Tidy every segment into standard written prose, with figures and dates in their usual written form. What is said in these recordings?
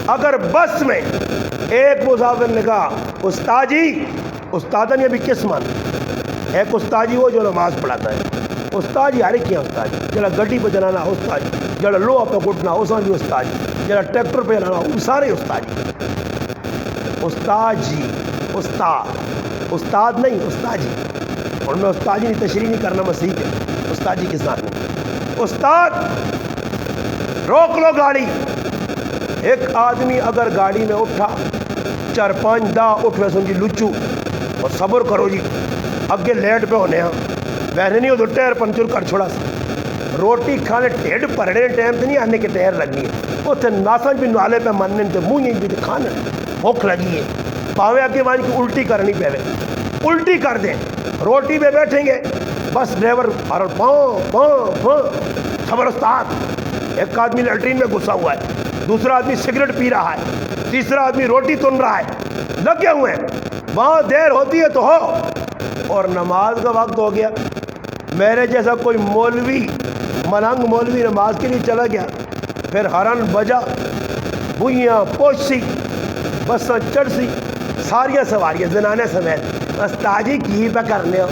اگر بس میں ایک مسافر نے کہا استاد جی، استادن یہ بھی کس مان، ایک استاد جی وہ جو نماز پڑھاتا ہے، استاد جی ہر کیا استاد جی، جڑا گڈی پہ چلانا استاد جی، جڑا لوہا پہ گٹنا وہ بھی استاد جی، جڑا ٹریکٹر پہ چلانا وہ سارے استاد جی۔ استاد جی، استاد نہیں استاد جی، اور میں استاد جی تشریح نہیں کرنا، میں سیکھ استاد جی کے ساتھ نہیں۔ استاد روک لو گاڑی، ایک آدمی اگر گاڑی میں اٹھا 4-5 دا اٹھ ویسے جی لچو، اور صبر کرو جی اگے لیٹ پہ ہونے ہاں ویسے نہیں وہ ٹائر پنچر کر چھوڑا سا، روٹی کھانے ٹھیڈ پڑنے ٹائم تو نہیں آنے کے ٹائر لگنی ہے، اتنے ناسن بھی نالے پہ مننے تو منہ بھی کھانا بھوک لگی ہے، پاوے اگے مان کی الٹی کرنی پہ الٹی کر دیں، روٹی پہ بیٹھیں گے بس ڈرائیور اور خبر استاد، ایک آدمی لیٹرین میں گھسا ہوا ہے، دوسرا آدمی سگریٹ پی رہا ہے، تیسرا آدمی روٹی تن رہا ہے، لگے ہوئے ہیں، وہاں دیر ہوتی ہے تو ہو، اور نماز کا وقت ہو گیا، میرے جیسا کوئی مولوی ملنگ مولوی نماز کے لیے چلا گیا، پھر ہرن بجا، بوئیاں پوچھی، بساں چڑھ سی، ساریاں سواریاں زنانے سمیت، استاد جی کی پہ کرنے ہو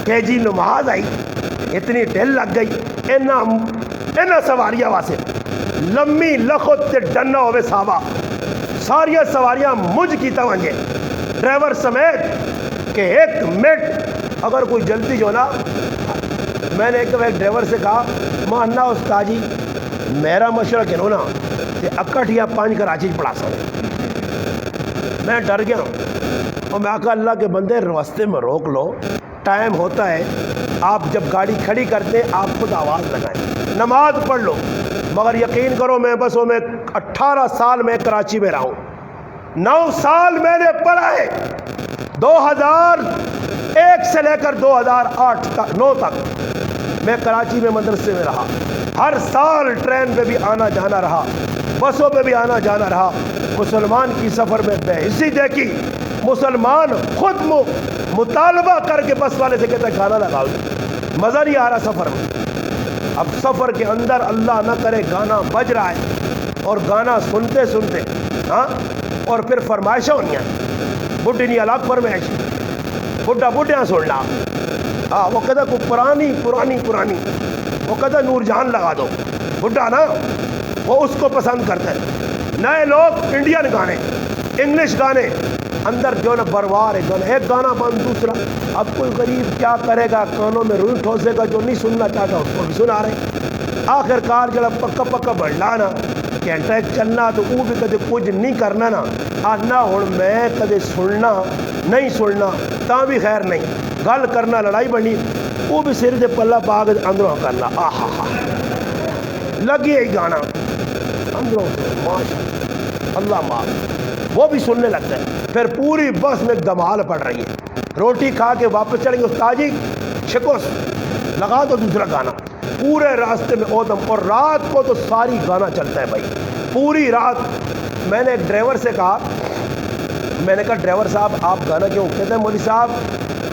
کہ جی نماز آئی اتنی ڈھل لگ گئی، اینا سواریاں واسے لمی لخت تے ڈنا ہوئے صحابہ، ساریاں سواریاں مجھ کی توانجے ڈرائیور سمیت کہ 1 منٹ اگر کوئی جلدی جو نا، میں نے ایک ڈرائیور سے کہا ماننا استاد جی میرا مشورہ کنو نا کہ 1 یا 5 کراچی پڑھا سکے، میں ڈر گیا اور میں کہا اللہ کے بندے راستے میں روک لو، ٹائم ہوتا ہے، آپ جب گاڑی کھڑی کرتے ہیں آپ خود آواز لگائیں، نماز پڑھ لو، مگر یقین کرو میں بسوں میں 18 سال میں کراچی میں رہا ہوں، 9 سال میں نے پڑھا ہے، 2001 سے لے کر 2009 تک میں کراچی میں مدرسے میں رہا، ہر سال ٹرین پہ بھی آنا جانا رہا، بسوں پہ بھی آنا جانا رہا، مسلمان کی سفر میں بے عزتی دیکھی، مسلمان خود مطالبہ کر کے بس والے سے کہتا ہے گانا لگاؤ، مزہ نہیں آ رہا سفر میں، اب سفر کے اندر اللہ نہ کرے گانا بج رہا ہے، اور گانا سنتے سنتے ہاں، اور پھر فرمائشیں ہونی ہیں، بڈھی نہیں الگ فرمائش، بڈھا بڈھیاں سننا، ہاں وہ کہتا کوئی پرانی، وہ کہتا نور جہان لگا دو، بڈھا نا وہ اس کو پسند کرتا ہے، نئے لوگ انڈین گانے، انگلش گانے، اندر جو نا بروار ہے گانا، ایک گانا بند دوسرا، اب کوئی غریب کیا کرے گا، کانوں میں روئی ٹھوسے گا، جو نہیں سننا چاہتا اس کو بھی سنا رہے، آخر کار جڑا پکا بڑھنا نا گھنٹہ ایک چلنا تو وہ بھی کدے کچھ نہیں کرنا نا، آنا ہوں میں کدے سننا نہیں سننا تا بھی خیر نہیں، گل کرنا لڑائی بنی، وہ بھی سر دے پلہ پا کے اندروں کرنا، آہا ہا لگی ہے گانا اندروں سے، ماشاء اللہ معاف، وہ بھی سننے لگتا ہے، پھر پوری بس میں دمال پڑ رہی ہے، روٹی کھا کے واپس چڑھیں گے، استاد جی شکوس لگا دو دوسرا گانا، پورے راستے میں اودم، اور رات کو تو ساری گانا چلتا ہے بھائی، پوری رات۔ میں نے ایک ڈرائیور سے کہا، میں نے کہا ڈرائیور صاحب آپ گانا کیوں؟ کہتے ہیں مولوی صاحب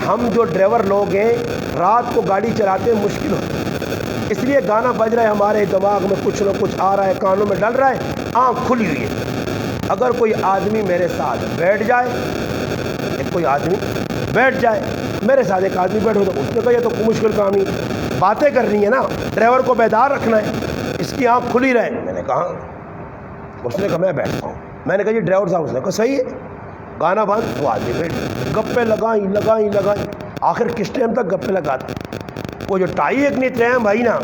ہم جو ڈرائیور لوگ ہیں رات کو گاڑی چلاتے ہیں مشکل ہوتی ہے، اس لیے گانا بج رہا ہے، ہمارے دماغ میں کچھ نہ کچھ آ رہا ہے، کانوں میں ڈل رہا ہے، آنکھ کھلی ہوئی ہے، اگر کوئی آدمی میرے ساتھ بیٹھ جائے، کوئی آدمی بیٹھ جائے میرے ساتھ، ایک آدمی بیٹھو تو اس نے کہا یہ تو کوئی مشکل کام نہیں، باتیں کرنی ہے نا، ڈرائیور کو بیدار رکھنا ہے، اس کی آنکھ کھلی رہے، میں نے کہا، اس نے کہا میں بیٹھتا ہوں، میں نے کہا جی ڈرائیور صاحب، اس نے کہا صحیح ہے، گانا بند، وہ آدمی بیٹھ گپے لگائیں، آخر کس ٹائم تک گپے لگاتے، وہ جو ٹائی ایک نہیں ٹائم بھائی نا،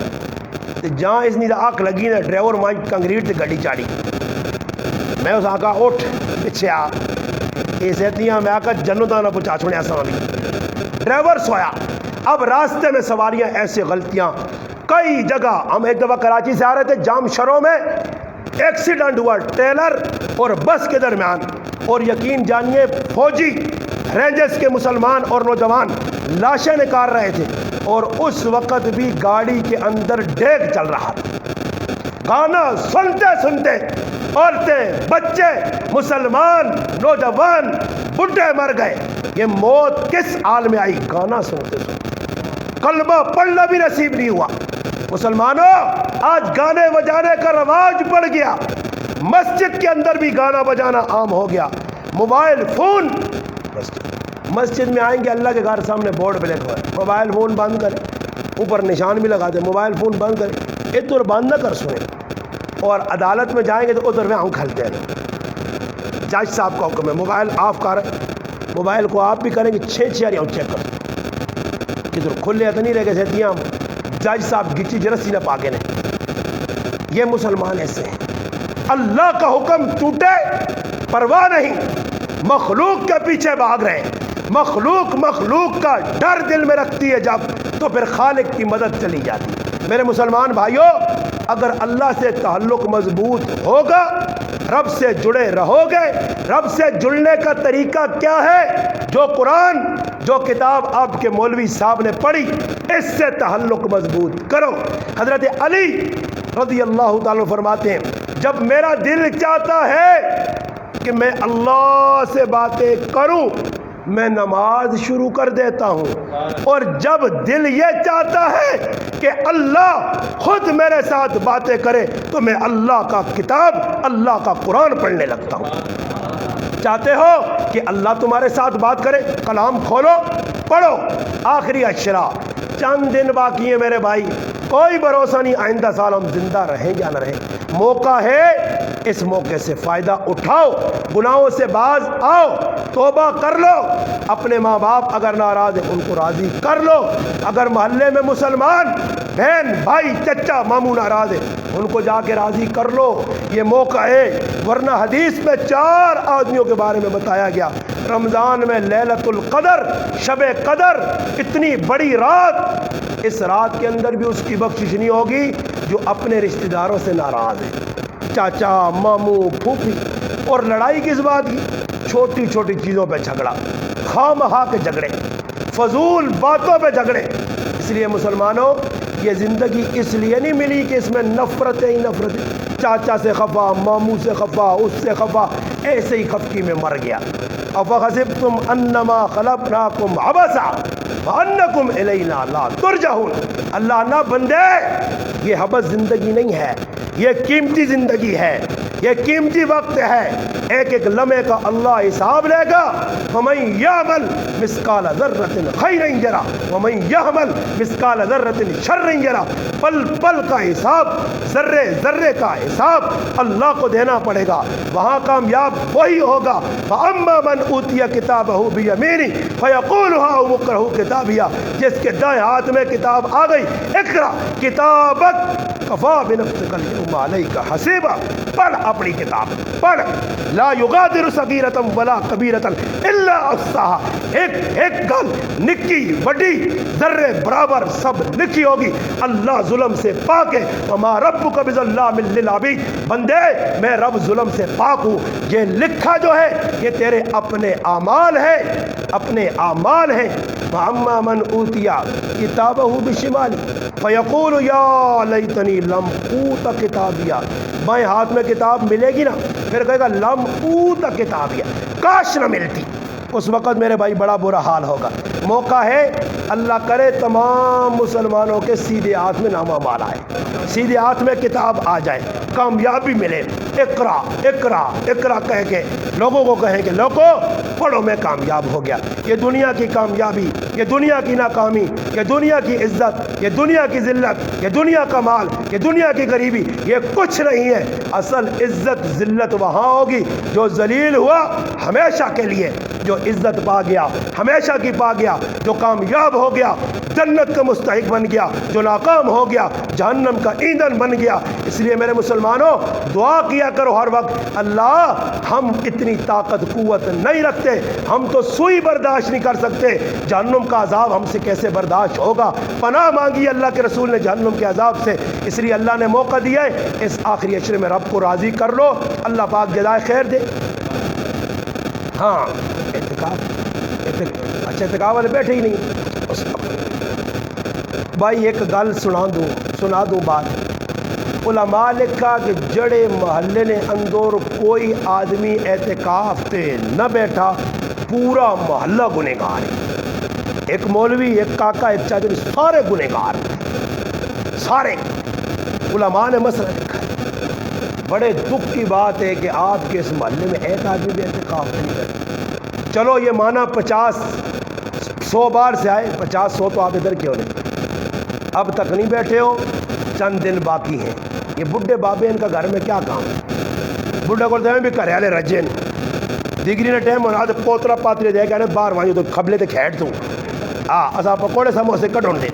جہاں اس نے آنکھ لگی نا ڈرائیور مائن کنکریٹ سے گاڑی چاڑی، میں اس آقا اٹھ پیچھے آ، اس اتنیاں میں آقا جنتاں نہ پہنچا چھوڑیا سامی، ڈرائیور سویا۔ اب راستے میں سواریاں ایسے غلطیاں کئی جگہ، ہم ایک دفعہ کراچی سے آ رہے تھے، جام شروں میں ایکسیڈنٹ ہوا ٹریلر اور بس کے درمیان، اور یقین جانیے فوجی رینجرز کے مسلمان اور نوجوان لاشیں نکال رہے تھے، اور اس وقت بھی گاڑی کے اندر ڈیگ چل رہا تھا، گانا سنتے سنتے عورتیں، بچے، مسلمان، نوجوان، بڈھے مر گئے۔ یہ موت کس حال میں آئی؟ گانا سنتے سنتے، کلمہ پڑھنا بھی نصیب نہیں ہوا۔ مسلمانوں آج گانے بجانے کا رواج بڑھ گیا، مسجد کے اندر بھی گانا بجانا عام ہو گیا. موبائل فون مسجد میں آئیں گے, اللہ کے گھر سامنے بورڈ پہ لکھا ہے موبائل فون بند کریں, اوپر نشان بھی لگا دیں موبائل فون بند کریں, ادھر بند نہ کر سنیں. اور عدالت میں جائیں گے تو ادھر میں کھلتے ہیں. جج صاحب کا حکم ہے موبائل آف کر, موبائل کو آپ بھی کریں گے 6 چیک کر کدھر کھلے تو نہیں رہ گئے سیتیاں. جج صاحب گچی جرسی نہ پاکے نے. یہ مسلمان ایسے ہیں, اللہ کا حکم ٹوٹے پرواہ نہیں, مخلوق کے پیچھے بھاگ رہے ہیں. مخلوق کا ڈر دل میں رکھتی ہے جب, تو پھر خالق کی مدد چلی جاتی. میرے مسلمان بھائیوں, اگر اللہ سے تعلق مضبوط ہوگا, رب سے جڑے رہو گے. رب سے جڑنے کا طریقہ کیا ہے؟ جو قرآن, جو کتاب آپ کے مولوی صاحب نے پڑھی, اس سے تعلق مضبوط کرو. حضرت علی رضی اللہ تعالیٰ فرماتے ہیں, جب میرا دل چاہتا ہے کہ میں اللہ سے باتیں کروں, میں نماز شروع کر دیتا ہوں. اور جب دل یہ چاہتا ہے کہ اللہ خود میرے ساتھ باتیں کرے, تو میں اللہ کا کتاب, اللہ کا قرآن پڑھنے لگتا ہوں. چاہتے ہو کہ اللہ تمہارے ساتھ بات کرے, کلام کھولو پڑھو. آخری اشرا, چند دن باقی ہیں میرے بھائی, کوئی بھروسہ نہیں آئندہ سال ہم زندہ رہیں یا نہ رہیں. موقع ہے, اس موقع سے فائدہ اٹھاؤ, گناہوں سے باز آؤ, توبہ کر لو. اپنے ماں باپ اگر ناراض ہیں ان کو راضی کر لو. اگر محلے میں مسلمان بہن بھائی چچا ماموں ناراض ہیں, ان کو جا کے راضی کر لو. یہ موقع ہے. ورنہ حدیث میں 4 آدمیوں کے بارے میں بتایا گیا. رمضان میں لیلۃ القدر, شب قدر, اتنی بڑی رات, اس رات کے اندر بھی اس کی بخشش نہیں ہوگی جو اپنے رشتہ داروں سے ناراض ہے. چاچا ماموں پھوپھی. اور لڑائی کس بات کی؟ چھوٹی چھوٹی چیزوں پہ جھگڑا, خواہ مخواہ کے جھگڑے, فضول باتوں پہ جھگڑے. اس لیے مسلمانوں, یہ زندگی اس لیے نہیں ملی کہ اس میں نفرتیں ہی نفرتیں. چاچا سے خفا, ماموں سے خفا, اس سے خفا, ایسے ہی خفکی میں مر گیا. افحسبتم انما خلقناکم عبثا وانکم الینا لا ترجعون. اللہ نہ بندے, یہ حبث زندگی نہیں ہے, یہ قیمتی زندگی ہے, یہ قیمتی وقت ہے. ایک ایک لمحے کا اللہ حساب لے گا. ومن یعمل مثقال ذرۃ خیرا یرا ومن یعمل مثقال ذرۃ شرا یرا. پل پل کا حساب, ذرے ذرے کا حساب اللہ کو دینا پڑے گا. وہاں کامیاب وہی ہوگا. فاما من اوتی کتابہ بیمینہ فیقول ہاؤم اقرؤوا کتابیہ. جس کے دائیں ہاتھ میں کتاب آ گئی, اقرا کتابک کفا بنفسک الیوم علیک حسیبا. پڑھ اپنی کتاب, پڑھ. لا یغادر صغیرۃ ولا کبیرۃ الا احصاها. ایک گل نکی بڑی ذرے برابر سب لکھی ہوگی. اللہ ظلم سے پاک ہے. وما ربک بظلام للعبید. بندے, میں رب ظلم سے پاک ہوں. یہ لکھا جو ہے یہ تیرے اپنے اعمال ہیں, اپنے اعمال ہیں. واما من اوتی کتابہ بشمالہ فیقول یا لیتنی لم اوت کتابیہ. بائیں ہاتھ میں کتاب ملے گی نا, پھر کہے گا لم اوت کتابیہ, کاش نہ ملتی. اس وقت میرے بھائی بڑا برا حال ہوگا. موقع ہے, اللہ کرے تمام مسلمانوں کے سیدھے ہاتھ میں نامہ مال آئے, سیدھے ہاتھ میں کتاب آ جائے, کامیابی ملے. اقرا اقرا اقرا کہہ کے لوگوں کو کہیں کہ لوگوں پڑھو میں کامیاب ہو گیا. یہ دنیا کی کامیابی, یہ دنیا کی ناکامی, یہ دنیا کی عزت, یہ دنیا کی ذلت, یہ دنیا کا مال, یہ دنیا کی غریبی, یہ کچھ نہیں ہے. اصل عزت ذلت وہاں ہوگی جو ذلیل ہوا ہمیشہ کے لیے, جو عزت پا گیا ہمیشہ کی پا گیا, جو کامیاب ہو گیا جنت کا مستحق بن گیا, جو ناکام ہو گیا جہنم کا ایندھن بن گیا. اس لیے میرے مسلمانوں, دعا کیا کرو ہر وقت, اللہ ہم اتنی طاقت قوت نہیں رکھتے, ہم تو سوئی برداشت نہیں کر سکتے, جہنم کا عذاب ہم سے کیسے برداشت ہوگا. پناہ مانگی اللہ کے رسول نے جہنم کے عذاب سے. اس لیے اللہ نے موقع دیا ہے, اس آخری عشرے میں رب کو راضی کر لو, اللہ پاک جزائے خیر دے. ہاں اعتکاف, اچھا اعتکاف والے بیٹھے ہی نہیں. اس بھائی ایک گل سنا دوں بات. علماء لکھا کہ جڑے محلے نے اندر کوئی آدمی اعتکاف تے نہ بیٹھا, پورا محلہ گنہگار ہے. ایک مولوی, ایک کاکا, ایک چاچا, سارے گنہگار, سارے. علماء نے مسئلہ لکھا ہے. بڑے دکھ کی بات ہے کہ آپ کے اس محلے میں ایک آدمی بھی اعتکاف نہیں کرتا۔ چلو یہ مانا 50-100 بار سے آئے، 50-100 تو آپ ادھر کیوں نہیں، اب تک نہیں بیٹھے ہو، چند دن باقی ہیں۔ یہ بڈھے بابے ان کا گھر میں کیا کام ہے؟ بڈھے کو بھی کرے والے رجے ڈگری نے ٹائم ہونا تو پوترا پاتری دے کے باہر وہاں تو کھبلے تے کھیڑ دوں اصا پکوڑے سموسے کٹون دے،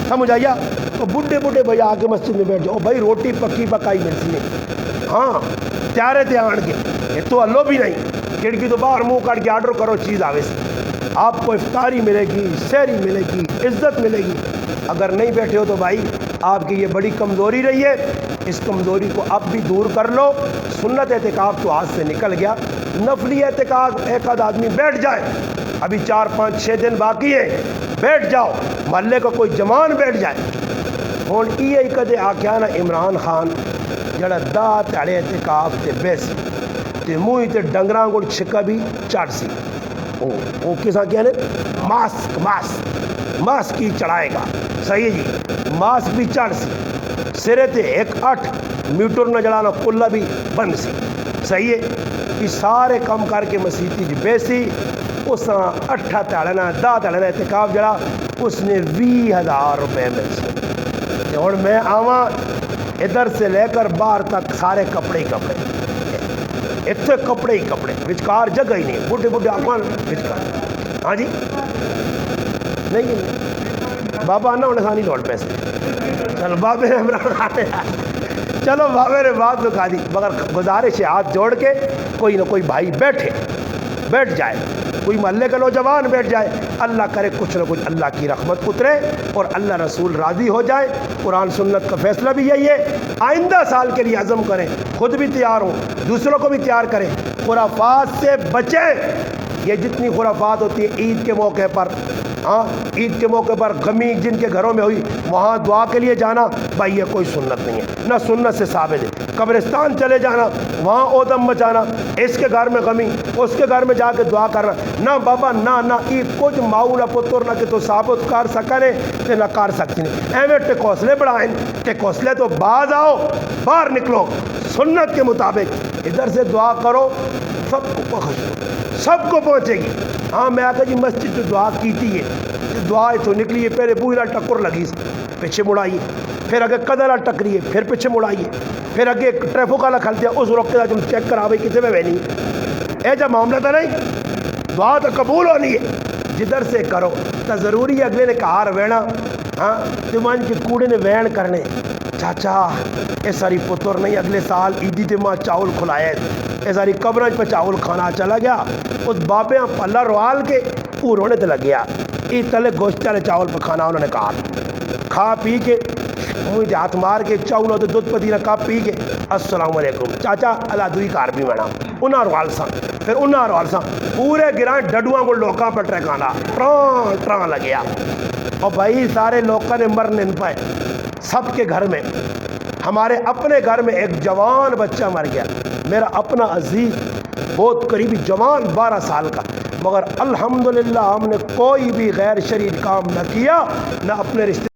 سمجھ آئیا؟ تو بڈھے بھائی آ کے مسجد میں بیٹھ جاؤ بھائی، روٹی پکی پکائی ملتی ہے، ہاں تیارے تے آن کے یہ تو ہلو بھی نہیں، کھڑکی تو باہر منہ کاٹ کے آرڈر کرو چیز آوے سے، آپ کو افطاری ملے گی، سحری ملے گی، عزت ملے گی۔ اگر نہیں بیٹھے ہو تو بھائی آپ کی یہ بڑی کمزوری رہی ہے، اس کمزوری کو اب بھی دور کر لو۔ سنت اعتکاف تو ہاتھ سے نکل گیا، نفلی اعتکاف ایک آدھ آدمی بیٹھ جائے، ابھی 4-5-6 دن باقی ہے، بیٹھ جاؤ، محلے کا کوئی جوان بیٹھ جائے۔ ہوں یہ کدے آخیا نا عمران خان جڑا دا تیڑے اعتکاف تے بیسی تے منہ تے ڈنگراں کو چھکا بھی چڑھ سی، وہ کسا کیا نے ماسک کی چڑھائے گا، صحیح جی، ماسک بھی چڑھ سی، سرے تے 1-8 میٹر نہ جڑانا کلا بھی بند سی، صحیح ہے، یہ سارے کم کر کے مسیتی جی بیسی، اس 8 تیڑنا 10 تیڑنا اعتکاف جڑا اس نے 20,000 روپے مل سی۔ اور میں آواں ادھر سے لے کر باہر تک سارے کپڑے ہی کپڑے، اتنے کپڑے ہی کپڑے، وچکار جگہ ہی نہیں، بڈھے آکمان وچکار، ہاں جی نہیں بابا آنا انہیں سانی لوڑ پیسے، چلو بابے نے چلو بابے نے بات دکھا دی، مگر گزارش ہے ہاتھ جوڑ کے کوئی نہ کوئی بھائی بیٹھ جائے، کوئی محلے کا نوجوان بیٹھ جائے، اللہ کرے کچھ نہ کچھ اللہ کی رحمت اترے اور اللہ رسول راضی ہو جائے۔ قرآن سنت کا فیصلہ بھی یہی ہے، آئندہ سال کے لیے عزم کریں، خود بھی تیار ہوں، دوسروں کو بھی تیار کریں، خرافات سے بچیں۔ یہ جتنی خرافات ہوتی ہے عید کے موقع پر، ہاں عید کے موقع پر غمی جن کے گھروں میں ہوئی وہاں دعا کے لیے جانا، بھائی یہ کوئی سنت نہیں ہے، نہ سنت سے ثابت ہے۔ قبرستان چلے جانا، وہاں اودم مچانا، اس کے گھر میں غمی اس کے گھر میں جا کے دعا کرنا، نہ بابا نہ یہ کچھ ماؤ نہ پتر نہ کہ تو ثابت کر سکنے تے نہ کر سکتی نہیں، ایویں ٹکوسلے بڑھائیں، ٹکوسلے تو باز آؤ، باہر نکلو، سنت کے مطابق ادھر سے دعا کرو، سب کو بخش دو، سب کو پہنچے گی۔ ہاں میں آتا جی مسجد جو دعا کیتی ہے، دعا تو نکلی ہے، پہلے بوئیلا ٹکر لگی پیچھے مڑائیے، پھر اگے قدر ٹکری ہے، پھر پیچھے مڑائیے، پھر اگے ٹریفک والا کھلتے ہیں، اس روک کے تم چیک کرا بھائی کتنے میں بہنی اے جب معاملہ تھا نہیں، دعا تو قبول ہونی ہے، جدھر سے کرو تو ضروری ہے۔ اگلے نے کہا روینا، ہاں تمان کے کوڑے نے وین کرنے، چاچا اے ساری پتر نہیں، اگلے سال عیدی تے ماں چاول کھلائے، اے ساری قبرج پہ چاول کھانا چلا گیا، اس بابے پلہ روال کے وہ رونے تے لگ گیا، ای تلے گوشت والے چاول پہ کھانا انہوں نے کہا، کھا پی کے منہ ہاتھ مار کے چاولوں تے دودھ پتی کا کپ پی کے السلام علیکم چاچا اللہ دوئی کار بھی بنا انہاں روال سا، پھر انہاں روال سا پورے گران ڈڈواں کو لوکاں پر ٹرکانا ٹران لگیا، اور بھائی سارے لوکاں نے مرنے پائے، سب کے گھر میں، ہمارے اپنے گھر میں ایک جوان بچہ مر گیا، میرا اپنا عزیز بہت قریبی جوان 12 سال کا، مگر الحمدللہ ہم نے کوئی بھی غیر شرعی کام نہ کیا، نہ اپنے رشتے